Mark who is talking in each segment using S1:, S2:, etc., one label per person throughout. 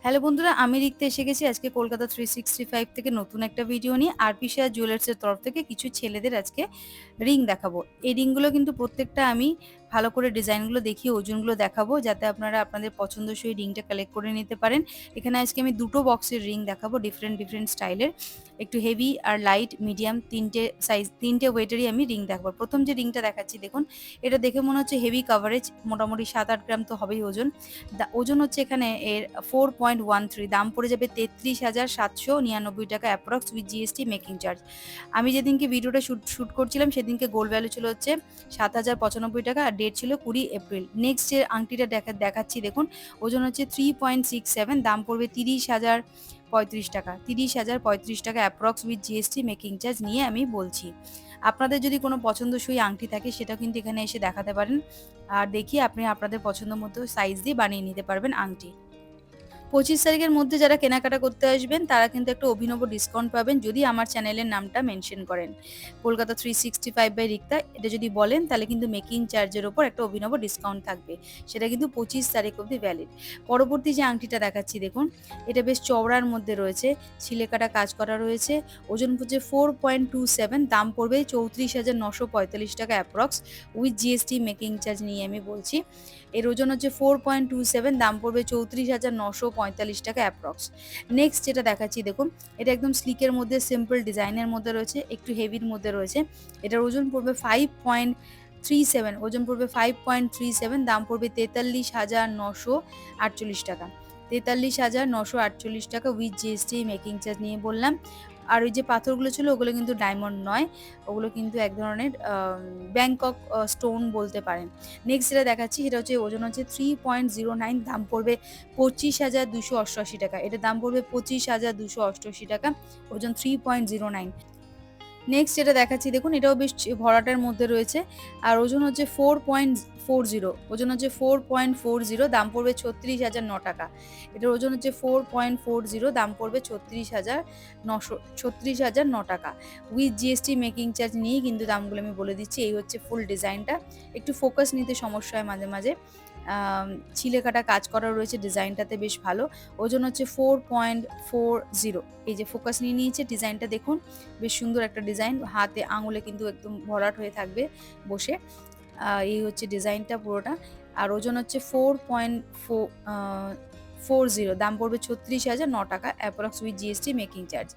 S1: Hello বন্ধুরা, আমি রিক্তা এসে গেছি আজকে কলকাতা 365 থেকে নতুন একটা ভিডিও নিয়ে। আরপি শেয়ার জুয়েলার্সের তরফ থেকে কিছু ছেলেদের আজকে রিং দেখাবো। এই রিংগুলো কিন্তু প্রত্যেকটা আমি ভালো করে ডিজাইনগুলো দেখিয়ে ওজনগুলো দেখাবো, যাতে আপনারা আপনাদের পছন্দসই রিংটা কালেক্ট করে নিতে পারেন। এখানে আজকে আমি দুটো বক্সের রিং দেখাবো, ডিফারেন্ট স্টাইলের। একটু হেভি আর লাইট, মিডিয়াম, তিনটে সাইজ, তিনটে ওয়েটেরই আমি রিং দেখাবো। প্রথম যে রিংটা দেখাচ্ছি দেখুন, এটা দেখে মনে হচ্ছে হেভি কাভারেজ, মোটামুটি 7-8 গ্রাম তো হবেই ওজন। ওজন হচ্ছে এখানে এর 4.13, দাম পড়ে যাবে 33,799 টাকা approx with GST making charge. আমি যেদিনকে ভিডিওটা শুট করছিলাম সেদিনকে গোল্ড ভ্যালু ছিল হচ্ছে 7,095 টাকা আর ডেট ছিল 20 এপ্রিল। নেক্সট যে আংটিটা দেখাচ্ছি দেখুন, ওজন হচ্ছে 3.67, দাম পড়বে 30,035 টাকা, 30,035 টাকা approx with GST making charge নিয়ে আমি বলছি। আপনাদের যদি কোনো পছন্দসই আংটি থাকে সেটাও কিন্তু এখানে এসে দেখাতে পারেন, আর দেখিয়ে আপনি আপনাদের পছন্দ মতো সাইজ দিয়ে বানিয়ে নিতে পারবেন আংটি। 25 তারিখের মধ্যে যারা কেনাকাটা করতে আসবেন তারা কিন্তু একটা অভিনব ডিসকাউন্ট পাবেন যদি আমার চ্যানেলের নামটা মেনশন করেন। কলকাতা 365 বাই রিক্তা এটা যদি বলেন তাহলে কিন্তু মেকিং চার্জের ওপর একটা অভিনব ডিসকাউন্ট থাকবে। সেটা কিন্তু 25 তারিখ অবধি ভ্যালিড। পরবর্তী যে আংটিটা দেখাচ্ছি দেখুন, এটা বেশ চওড়ার মধ্যে রয়েছে, ছিলেকাটা কাজ করা রয়েছে, ওজন হচ্ছে 4.27, দাম পড়বে 34,945 টাকা approx with GST making charge নিয়ে আমি বলছি। এর ওজন হচ্ছে 4.27, দাম পড়বে 34,945 টাকা অ্যাপ্রক্স। নেক্সট যেটা দেখাচ্ছি দেখুন, এটা একদম স্লিকের মধ্যে সিম্পল ডিজাইনের মধ্যে রয়েছে, একটু হেভির মধ্যে রয়েছে। এটার ওজন পড়বে 5.37, ওজন পড়বে 5.37, দাম পড়বে 43,948 টাকা, 43,948 টাকা উইথ জিএসটি মেকিং চার্জ নিয়ে বললাম। আর ওই যে পাথরগুলো ছিল ওগুলো কিন্তু ডায়মন্ড নয়, ওগুলো কিন্তু এক ধরনের ব্যাংকক স্টোন বলতে পারেন। নেক্সট যেটা দেখাচ্ছি সেটা হচ্ছে ওজন হচ্ছে 3.09, দাম পড়বে 25,288 টাকা, এটার দাম পড়বে 25,288 টাকা, ওজন 3.09। নেক্সট যেটা দেখাচ্ছি দেখুন, এটাও বেশ ভরাটার মধ্যে রয়েছে, আর ওজন হচ্ছে 4.40, ওজন হচ্ছে 4.40, দাম পড়বে 36,009 টাকা, এটার ওজন হচ্ছে 4.40, দাম পড়বে 36,009 টাকা উইথ জিএসটি মেকিং চার্জ নিয়েই কিন্তু দামগুলো আমি বলে দিচ্ছি। এই হচ্ছে ফুল ডিজাইনটা। একটু ফোকাস নিতে সমস্যা হয় মাঝে মাঝে, ছিলে কাটা কাজ করা রয়েছে ডিজাইনটাতে, বেশ ভালো। ওজন হচ্ছে 4.40, এই যে ফোকাস নিয়ে নিয়েছে ডিজাইনটা দেখুন, বেশ সুন্দর একটা ডিজাইন, হাতে আঙুলে কিন্তু একদম ভরাট হয়ে থাকবে বসে। এই হচ্ছে ডিজাইনটা পুরোটা, আর ওজন হচ্ছে 4.40, দাম পড়বে 36,009 টাকা approx with GST making charge.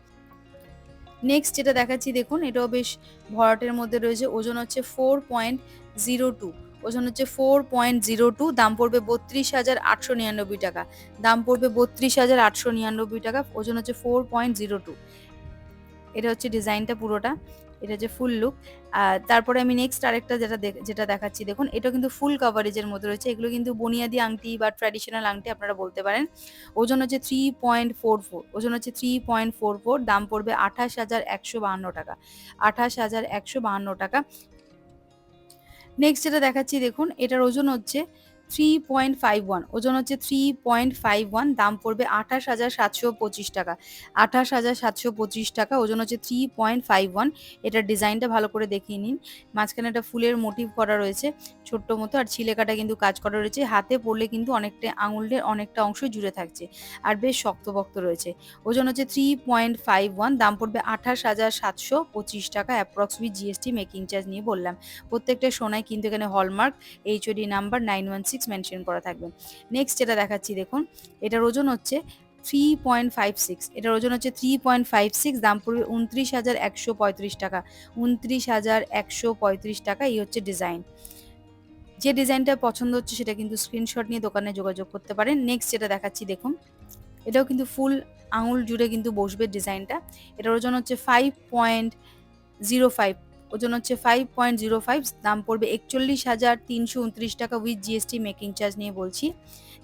S1: Next যেটা দেখাচ্ছি দেখুন, এটাও বেশ ভরাটের মধ্যে রয়েছে, ওজন হচ্ছে 4.02, ওজন হচ্ছে 4.02, দাম পড়বে 32,899 টাকা, দাম পড়বে 32,899 টাকা, ওজন হচ্ছে 4.02। এটা হচ্ছে ডিজাইনটা পুরোটা, এটা হচ্ছে ফুল লুক। তারপরে আমি নেক্সট আরেকটা যেটা দেখাচ্ছি দেখুন, এটা কিন্তু ফুল কভারেজের মধ্যে রয়েছে, এগুলো কিন্তু বুনিয়াদি আংটি বা ট্র্যাডিশনাল আংটি আপনারা বলতে পারেন। ওজন হচ্ছে 3.44, ওজন হচ্ছে 3.44, দাম পড়বে 28,152 টাকা, 28,152 টাকা। নেক্সট যেটা দেখাচ্ছি দেখুন, এটার ওজন হচ্ছে 3.51, ওজন হচ্ছে 3.51, দাম পড়বে 28,725 টাকা, 28,725 টাকা, ওজন হচ্ছে 3.51। এটার ডিজাইনটা ভালো করে দেখিয়ে নিন, মাঝখানে একটা ফুলের মোটিভ করা রয়েছে ছোট্ট মতো, আর ছিলেকাটা কিন্তু কাজ করা রয়েছে, হাতে পড়লে কিন্তু অনেকটা আঙুলের অনেকটা অংশ জুড়ে থাকছে, আর বেশ শক্তপোক্ত রয়েছে। ওজন হচ্ছে 3.51, দাম পড়বে 28,725 টাকা approx with GST making charge নিয়ে বললাম। প্রত্যেকটা সোনায় কিন্তু এখানে হলমার্ক এইচওডি নাম্বার 916 মেনশন করা থাকবে। নেক্সট যেটা দেখাচ্ছি দেখুন, এটার ওজন হচ্ছে 3.56, এটার ওজন হচ্ছে 3.56, দাম পড়বে 29,135 টাকা, 29,135 টাকা। এই হচ্ছে ডিজাইন। যে ডিজাইনটা পছন্দ হচ্ছে সেটা কিন্তু স্ক্রিনশট নিয়ে দোকানে যোগাযোগ করতে পারেন। নেক্সট যেটা দেখাচ্ছি দেখুন, এটাও কিন্তু ফুল আঙুল জুড়ে কিন্তু বসবে ডিজাইনটা। এটার ওজন হচ্ছে 5.05, ওজন হচ্ছে 5.05, দাম পড়বে 41,329 টাকা উইথ জিএসটি মেকিং চার্জ নিয়ে বলছি।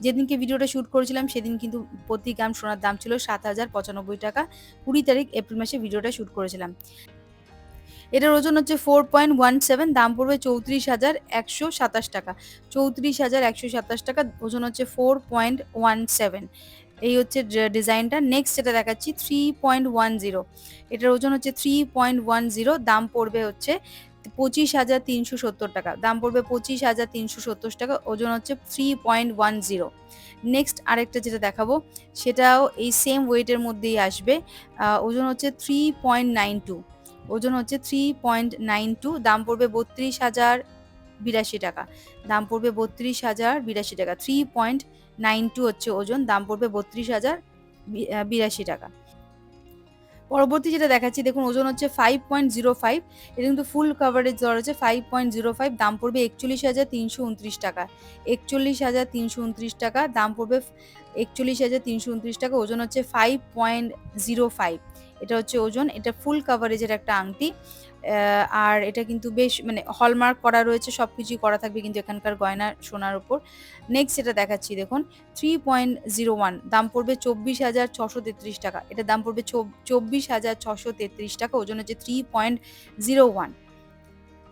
S1: যেদিনকে ভিডিওটা শ্যুট করেছিলাম সেদিন কিন্তু প্রতি গ্রাম সোনার দাম ছিল 7,095 টাকা। 20 তারিখ এপ্রিল মাসে ভিডিওটা শ্যুট করেছিলাম। এটার ওজন হচ্ছে 4.17, দাম পড়বে 34,127 টাকা, 34,127 টাকা, ওজন হচ্ছে 4.17। এই হচ্ছে ডিজাইনটা। নেক্সট যেটা দেখাচ্ছি 3.10, এটার ওজন হচ্ছে 3.10, দাম পড়বে হচ্ছে 25,370 টাকা, দাম পড়বে 25,370 টাকা, ওজন হচ্ছে 3.10। নেক্সট আরেকটা যেটা দেখাবো সেটাও এই সেম ওয়েটের মধ্যেই আসবে, ওজন হচ্ছে 3.92, ওজন হচ্ছে 3.92, দাম পড়বে 32,082 টাকা, দাম পড়বে 32,082 টাকা, 3.92 হচ্ছে ওজন, দাম পড়বে 32,082 টাকা। পরবর্তী যেটা দেখাচ্ছি দেখুন, ওজন হচ্ছে 5.05, এটা কিন্তু ফুল কভারেজ দেওয়া রয়েছে, 5.05, দাম পড়বে 41,329 টাকা, 41,329 টাকা, দাম পড়বে 41,329 টাকা, ওজন হচ্ছে 5.05, এটা হচ্ছে ওজন। এটা ফুল কভারেজের একটা আংটি, আর এটা কিন্তু বেশ মানে হলমার্ক করা রয়েছে, সবকিছুই করা থাকবে কিন্তু এখানকার গয়না সোনার উপর। নেক্সট যেটা দেখাচ্ছি দেখুন, 3.01, দাম পড়বে 24,633 টাকা, এটার দাম পড়বে 24,633 টাকা, ওজন হচ্ছে 3.01।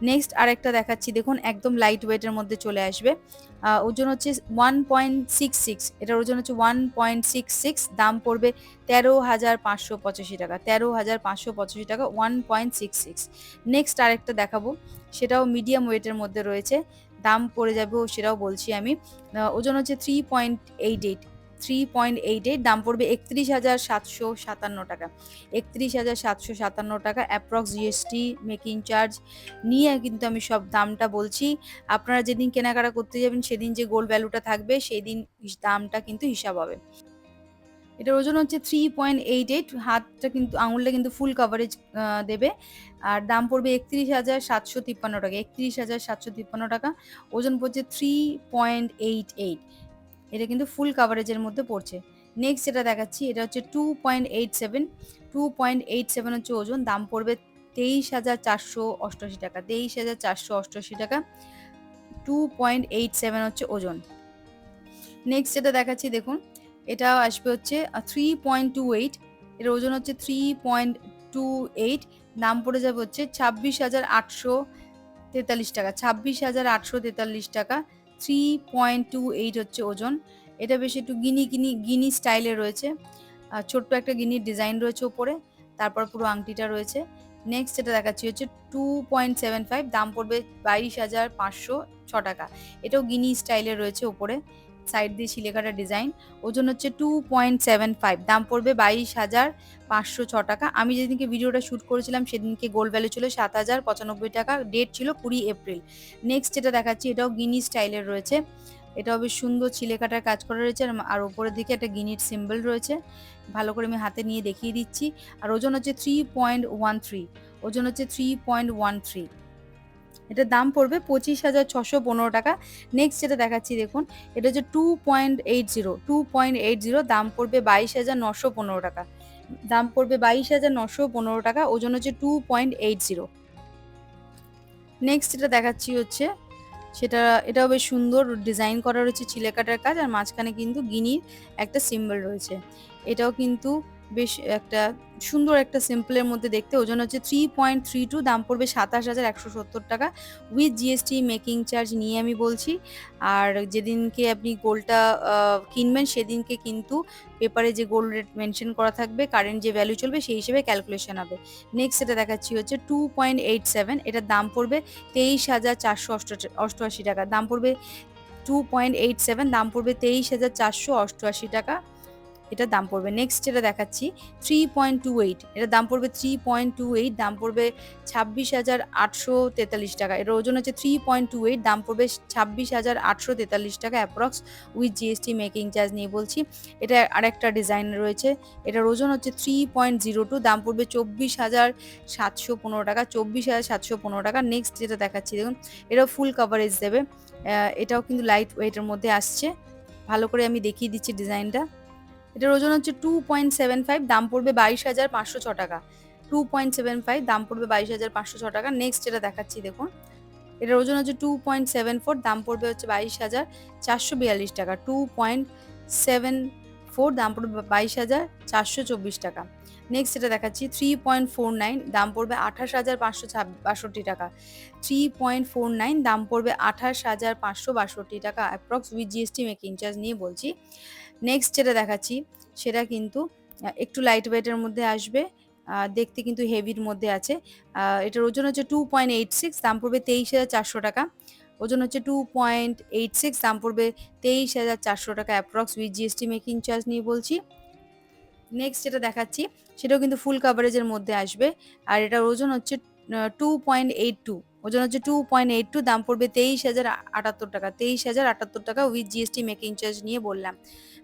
S1: নেক্সট আরেকটা দেখাচ্ছি দেখুন, একদম লাইট ওয়েটের মধ্যে চলে আসবে, ওজন হচ্ছে 1.66, এটার ওজন হচ্ছে 1.66, দাম পড়বে 13,585 টাকা, 13,585 টাকা, 1.66। নেক্সট আরেকটা দেখাবো, সেটাও মিডিয়াম ওয়েটের মধ্যে রয়েছে, দাম পড়ে যাবে সেটাও বলছি আমি, ওজন হচ্ছে 3.88, 3.88, দাম পড়বে 31,757 টাকা, 31,757 টাকা, অ্যাপ্রক্স জিএসটি মেকিং চার্জ নিয়ে কিন্তু আমি সব দামটা বলছি। আপনারা যেদিন কেনাকাটা করতে যাবেন সেদিন যে গোল্ড ভ্যালুটা থাকবে সেই দিন দামটা কিন্তু হিসাব হবে। এটার ওজন হচ্ছে 3.88, হাতটা কিন্তু আঙুলটা কিন্তু ফুল কভারেজ দেবে, আর দাম পড়বে 31,753 টাকা, 31,753 টাকা, ওজন পড়ছে 3.88, এটা কিন্তু ফুল কভারেজের মধ্যে পড়ছে। নেক্সট যেটা দেখাচ্ছি এটা হচ্ছে 2.87, 2.87 হচ্ছে ওজন, দাম পড়বে 23,488 টাকা, 23,488 টাকা, 2.87 হচ্ছে ওজন। নেক্সট যেটা দেখাচ্ছি দেখুন, এটা আসবে হচ্ছে 3.28, এর ওজন হচ্ছে 3.28, দাম পড়ে যাবে হচ্ছে 26,843 টাকা, 26,843 টাকা, 3.28 হচ্ছে ওজন। এটা বেশ একটু গিনি স্টাইলে রয়েছে, ছোট্ট একটা গিনির ডিজাইন রয়েছে ওপরে, তারপর পুরো আংটিটা রয়েছে। নেক্সট যেটা দেখাচ্ছি হচ্ছে 2.75, দাম পড়বে 22,506 টাকা, এটাও গিনি স্টাইলে রয়েছে ওপরে, সাইড দিয়ে সিলেকাটা ডিজাইন, ওজন হচ্ছে 2.75, দাম পড়বে 22,506 টাকা। আমি যেদিনকে ভিডিওটা শ্যুট করেছিলাম সেদিনকে গোল্ড ভ্যালু ছিল 7,095 টাকা, ডেট ছিল 20 এপ্রিল। নেক্সট যেটা দেখাচ্ছি এটাও গিনি স্টাইলের রয়েছে, এটাও বেশ সুন্দর ছিলেকাটার কাজ করা রয়েছে, আর উপরের দিকে একটা গিনির সিম্বল রয়েছে, ভালো করে আমি হাতে নিয়ে দেখিয়ে দিচ্ছি। আর ওজন হচ্ছে 3.13, ওজন হচ্ছে 3.13, এটার দাম পড়বে 25,615 টাকা। নেক্সট যেটা দেখাচ্ছি দেখুন, এটা হচ্ছে 2.80, 2.80, দাম পড়বে 22,915 টাকা, দাম পড়বে 22,915 টাকা, ওজন হচ্ছে 2.80। নেক্সট যেটা দেখাচ্ছি হচ্ছে সেটা, এটাও বেশ সুন্দর ডিজাইন করা রয়েছে, চিলেকাটার কাজ, আর মাঝখানে কিন্তু গিনির একটা সিম্বল রয়েছে, এটাও কিন্তু বেশ একটা সুন্দর একটা সিম্পলের মধ্যে দেখতে, ওজন হচ্ছে 3.32, দাম পড়বে 27,170 টাকা, উইথ জিএসটি মেকিং চার্জ নিয়ে আমি বলছি। আর যেদিনকে আপনি গোল্ডটা কিনবেন সেদিনকে কিন্তু পেপারে যে গোল্ড রেট মেনশন করা থাকবে, কারেন্ট যে ভ্যালু চলবে সেই হিসেবে ক্যালকুলেশন হবে। নেক্সট এটা দেখাচ্ছি হচ্ছে 2.87, এটার দাম পড়বে 23,488 টাকা, দাম পড়বে 2.87, দাম পড়বে 23,488 টাকা, এটার দাম পড়বে। নেক্সট যেটা দেখাচ্ছি 3.28, এটার দাম পড়বে 3.28, দাম পড়বে 26,843 টাকা, এটার ওজন হচ্ছে 3.28, দাম পড়বে 26,843 টাকা approx, with GST making charge নিয়ে বলছি। এটা আরেকটা ডিজাইন রয়েছে, এটার ওজন হচ্ছে 3.02, দাম পড়বে 24,715 টাকা, 24,715 টাকা। নেক্সট যেটা দেখাচ্ছি দেখুন, এটাও ফুল কভারেজ দেবে, এটাও কিন্তু লাইট ওয়েটের মধ্যে আসছে, ভালো করে আমি দেখিয়ে দিচ্ছি ডিজাইনটা। এটার ওজন হচ্ছে 2.75, দাম পড়বে 22,506 টাকা, 2.75, দাম পড়বে 22,506 টাকা। নেক্সট যেটা দেখাচ্ছি দেখুন, এটার ওজন হচ্ছে 2.74, দাম পড়বে হচ্ছে 22,442 টাকা, 2.74, দাম পড়বে 22,424 টাকা। নেক্সট যেটা দেখাচ্ছি 3.49, দাম পড়বে 28,562 টাকা, 3.49, দাম পড়বে 28,562 টাকা approx, with GST making charge নিয়ে বলছি। নেক্সট যেটা দেখাচ্ছি সেটা কিন্তু একটু লাইট ওয়েটের মধ্যে আসবে, দেখতে কিন্তু হেভির মধ্যে আছে। এটার ওজন হচ্ছে 2.86, দাম পড়বে 23,400 টাকা। ওজন হচ্ছে 2.86, দাম পড়বে 23,400 টাকা approx with GST making charge নিয়ে বলছি। নেক্সট যেটা দেখাচ্ছি সেটাও কিন্তু ফুল কাভারেজের মধ্যে আসবে। আর এটার ওজন হচ্ছে 2.82, ওজন হচ্ছে 2.82, দাম পড়বে 23,078 টাকা। 23,078 টাকা উইথ জিএসটি মেকিং চার্জ নিয়ে বললাম।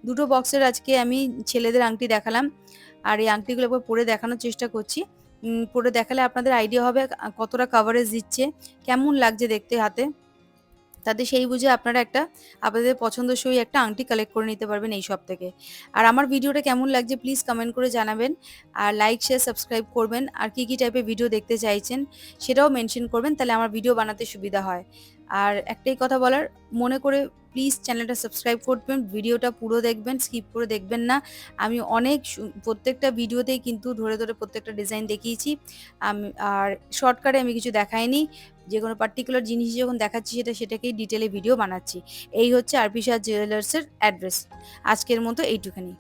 S1: দুটো বক্সের আজকে আমি ছেলেদের আংটি দেখালাম। আর এই আংটিগুলো একবার পরে দেখানোর চেষ্টা করছি। পরে দেখালে আপনাদের আইডিয়া হবে কতটা কাভারেজ দিচ্ছে, কেমন লাগছে দেখতে হাতে। তাতে সেই বুঝে আপনারা একটা আপনাদের পছন্দসই একটা আংটি কালেক্ট করে নিতে পারবেন এই শপ থেকে। আর আমার ভিডিওটা কেমন লাগছে প্লিজ কমেন্ট করে জানাবেন। আর লাইক, শেয়ার, সাবস্ক্রাইব করবেন। আর কি টাইপের ভিডিও দেখতে চাইছেন সেটাও মেনশন করবেন, তাহলে আমার ভিডিও বানাতে সুবিধা হয়। আর একটাই কথা বলার, মনে করে প্লিজ চ্যানেলটা সাবস্ক্রাইব করবেন, ভিডিওটা পুরো দেখবেন, স্কিপ করে দেখবেন না। আমি অনেক প্রত্যেকটা ভিডিওতেই কিন্তু ধরে প্রত্যেকটা ডিজাইন দেখিয়েছি। আর শর্টকাটে আমি কিছু দেখাইনি। যেকোনো পার্টিকুলার জিনিস যখন দেখাচ্ছি সেটাকেই ডিটেইলে ভিডিও বানাচ্ছি। এই হচ্ছে আরপি শাহ জুয়েলার্সের অ্যাড্রেস। আজকের মতো এইটুখানি।